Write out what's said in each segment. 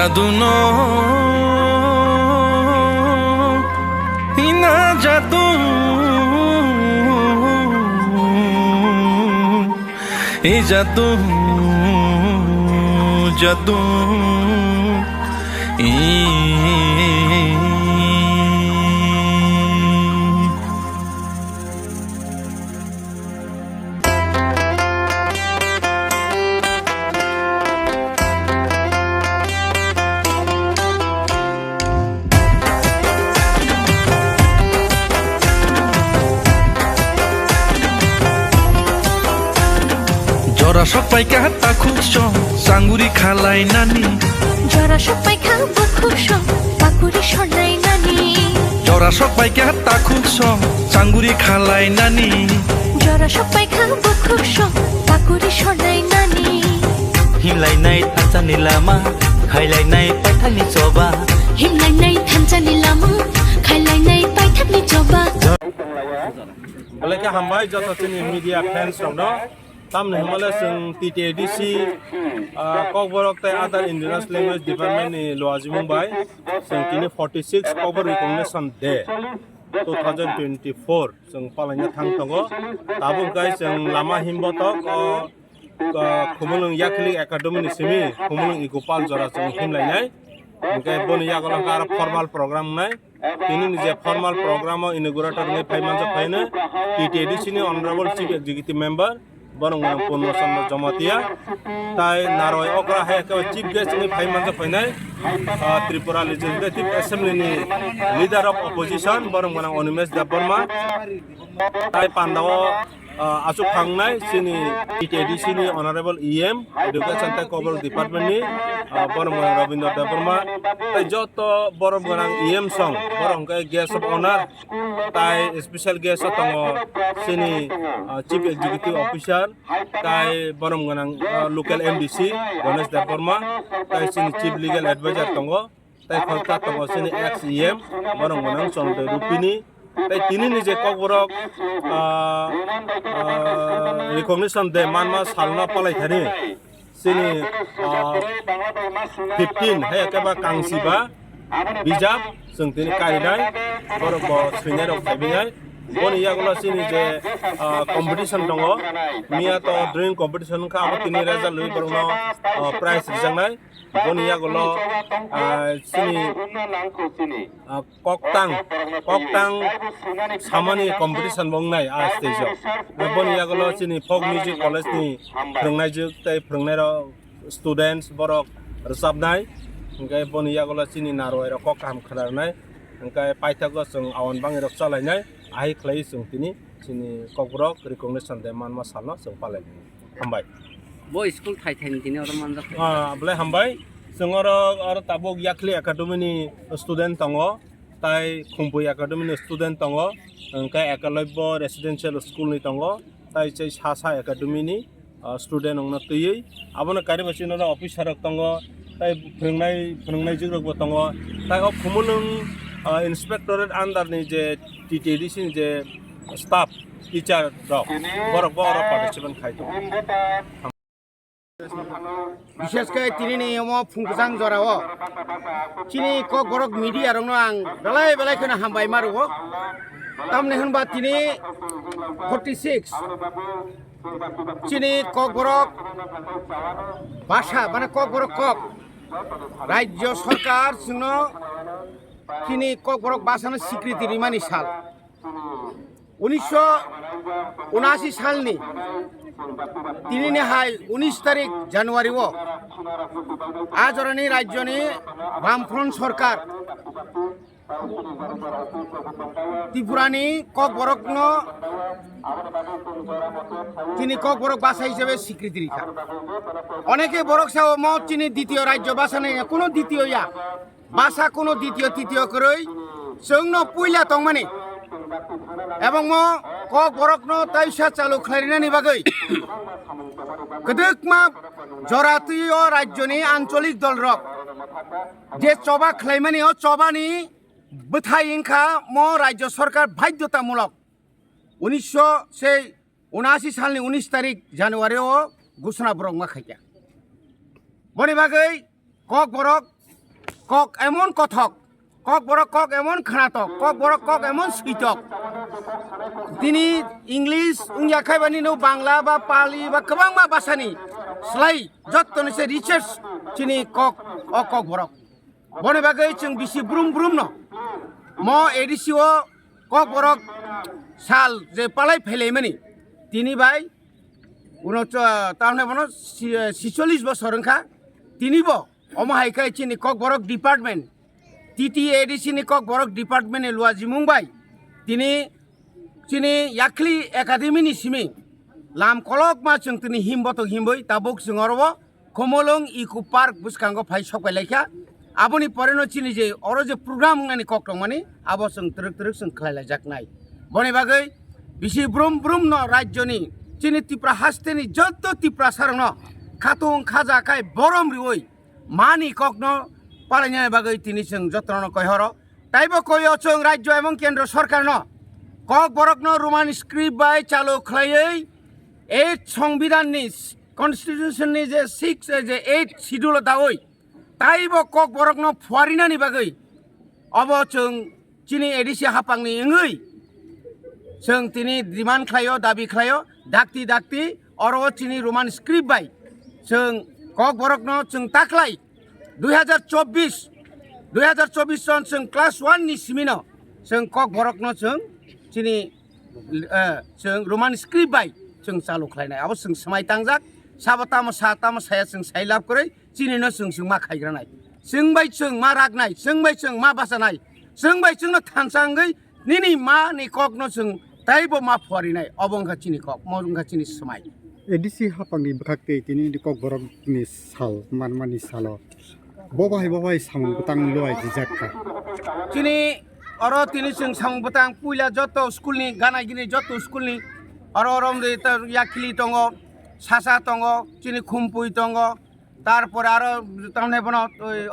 জাদু না জাদু এই জাদু জাদু Jora sopai ka takuk so sanguri khalai nani Jora sopai ka bakuk so pakuri shonai nani Jora sopai ka takuk so sanguri khalai nani Jora sopai ka bakuk so pakuri shonai nani Himlai nai thanchani lama khailai nai paithani choba Himlai nai thanchani lama khailai nai paithani choba Alaka hambai joto chini media fans rong no tamne hamala sing TTDC kokborok tai other Indigenous Language Department ni loaji mumbai sing kini 46 kokbor recognition day 2024 sing palanya thang tongo tabung kai sing lama himbotok khumulung yakli academy ni simi khumulung igopal jora sing himlai nai Mungkin boni yagolang kara formal program nai ini nije formal program inaugurator ni payment payne TTDC ni honorable chief executive member barang barang promotion jamatia tai naroi okra hai ke chief guest ni payment payne Tripura Legislative Assembly ni leader of opposition barang barang Onimes Daporma tai pandawo asuk pangnai sini TTDC ni honorable EM Education tai Cover Department ni barang barang Rabindra Daporma tai joto barang barang EM song barang kai guest of honor tai special guest tongo sini chief executive officer tai barang barang local MDC Ganesh Daporma tai sini chief legal advisor tongo tai khota tongo sini ex EM barang barang Sonde Rupini tai tini nije kokborok recognition day manma salna palai thani sini 15 hai kaba kangsiba bijab sing tini kainai borok bo srinai rok thabinai boni yagulo sini je competition tongo mia to drawing competition ka abo tini result lui borno prize rijangnai boni yagulo sini koktang samani competition bongnai a stage boni yagulo sini folk music college ni phrongnai juk tai phrongnai ro students borok resabnai engkai boni yagulo sini naroi ro kokam khalarnai engkai paithago sung awan bangi rok chalainai ai khlai sung tini sini kokborok recognition de manma salno sung palai hambai bo school thai tini or manjak blai hambai sungoro or tabok yakli academy ni student tongo tai khumpu academy ni student tongo engkai ekalabya residential school ni tongo tai chei sasa academy ni student ongna tui abono karibasi no officer rok tongo tai phungnai jigrok bo tongo tai ok khumulung inspectorate under ni je TTDC ni je staff teacher rok borok participant khai to বিশেষ করে তিনি নিয়ম ফুংসাং জরাও চিনি cock বরক media রং আং বেলাই বেলাই কেন হামবাই মারো তামনে হনবা তিনি 46 চিনি কক বরক ভাষা মানে কক বরক কক রাজ্য সরকার শুন তিনি কক বরক ভাষার স্বীকৃতি রিমানি সাল 1979 সালনি তিনি নেহাই 19 তারিখ জানুয়ারি ও আজরনি রাজ্যনি বামফ্রন্ট সরকার ত্রিপুরানি কক বরক তিনি কক বরক ভাষা হিসেবে স্বীকৃতি রেখা অনেকে বরক সাও মত চিনি দ্বিতীয় রাজ্য ভাষা নেই কোনো দ্বিতীয় ভাষা কোনো দ্বিতীয় তৃতীয় করে সৌন পইলা তংমানি এবং কক বরক তাইসা চালু খারিনানি বাগৈ গদকমা জরাতীয় রাজ্যনি আঞ্চলিক দল রক যে চবা খাইমানি ও চবানি বথাই ইংখা রাজ্য সরকার বাধ্যতামূলক 1979 সালনি 19 তারিখ জানুয়ারি ঘোষণা বরংমা খাইয়া বনি বাগৈ কক বরক কক এমন কথক কক বড় কক এমন খানাতক কক বড় কক এমন সৈতক তিনি ইংলিশ উনিয়াখাইবানি নো বাংলা বা পালি বা गोबां मा भाषानि स्लाय जत्तनसे रिसार्च चिनि কক अ কক बरक बने बागै जों बिसि ब्रुम ब्रुम न म एडिसिओ কক बरक साल जे पालाय फैलायमानि তিনি ভাই তাহলে বনো 46 বছর ওনখা তিনিব অমহাইকাই চিনি কক বরক ডিপার্টমেন্ট টিটি এডিসিনি কক বরক ডিপার্টমেন্টে লুয়া জিমুংবাই তিনি চিনি ইয়াকলি একাডেমিनि सिमी लाम कलक मा जों तिनि हिमबत हिमबै ताबुक जों अरब खमलং इको पार्क बुसखांगो फाइ सकायलायखा आबनि परेनो चिनि जे अरो जे programme ngani kok dong mani abo जों तरक तरक जों खलायला जाकनाय बने बागै बिसि ब्रुम ब्रुम न राज्यनि चिनि तिप्रा हास्तेनि जत्त तिप्रा सारन खातुं खाजाखाय बरम रिवै मानि कक न पालायनाय बागै तिनि जों जत्न कयहर ताइबो कयो जों राज्य एवं केन्द्र सरकार न কক बरक न रोमान स्क्रिप्ट बाय चालु खलायै 8 संविधाननि कन्स्टिट्यूशननि जे 6 जे 8 शिड्यूल दावै ताइबो কক बरक न फुवारिनानि बागै अब जों चिनि एडिसि हापांनि इंगै जों तिनि डिमान्ड खायो दाबि खायो दाक्ति दाक्ति अरो चिनि रोमान स्क्रिप्ट बाय जों কক बरक न जों ताख्लाय 2024 सन जों क्लास 1 नि सिमिन जों কক बरक न जों चिनि जों रोमान स्क्रिप्ट बाय जों चालु खालायनाय अब जों समाय तांजाक साबताम साया जों साइलाब करै चिनिनो जों मा खायग्रानाय जों बाय जों मा रागनाय जों बाय जों मा बासानाय जों बाय जों थानसांगै निनि मा नि কক न जों ताइबो मा फुवारिनाय अबंखा चिनि কক मजंखा चिनि समाय एडिसि हापांनि बागै तिनि কক बरकनि साल मानमानि साल बबाय सामु बतां लय जिजाक्का चिनि अरो तिनि जों सामु बतां पुइला जत्त स्कुलनि गानाय गिनि जत्त स्कुलनि अरो रम दे याखिलि दङ सासा दङ चिनि खुमपुइ दङ तारपरे आरो तामने बन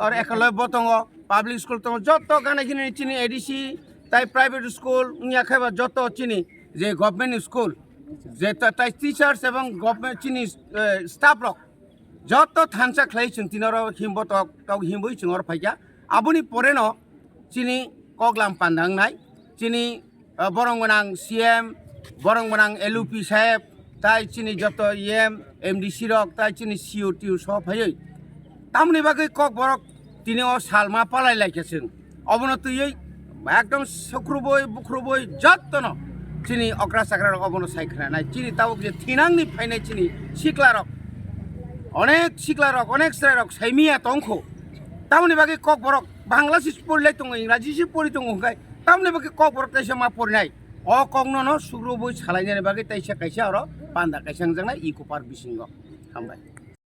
और एकलव्य दङ पाब्लिक स्कुल दङ जत्त गानाय गिनि चिनि एडिसि ताइ प्राइवेट स्कुल याखायबा जत्त चिनि जे गभर्नमेंट स्कुल जे ताइ टीचार्स एवं गभर्नमेंट चिनि स्टाफ रक जत्त थानसा खलाय जों तिनर हिमबत ताव हिमबै जों और फाइका आबुनि परेन चिनि कगलाम पान्दांनाय चिनि बरंगनां सीएम बरंगनां एलुपि साहेब ताइ चिनि जत्त एम एमडीसी रक ताइ चिनि सीओटी सब फायै तामनि बागै কক बरक तिनि अ सालमा पालाय लायखेसों अबनतयै एकदम सख्रुबै बुख्रुबै जत्तन चिनि अग्रा साग्रा अबन सायखनाय चिनि ताव जे थिनांनि फायनाय चिनि सिक्लारक अनेक सिक्लारक अनेक स्रायरक साइमिया तंखो तामनि बागै কক बरक बांला सिस पढिलाय दङ इंराजि सिस पढि दङ होखाय तामनि बागै কক बरक ताइसा मा पढिनाय अ কক न सुग्रुबै सालायनाय बागै ताइसा काइसा आरो पान्दा काइसांजोंनाय इको पार्क बिसिंग हामबाय।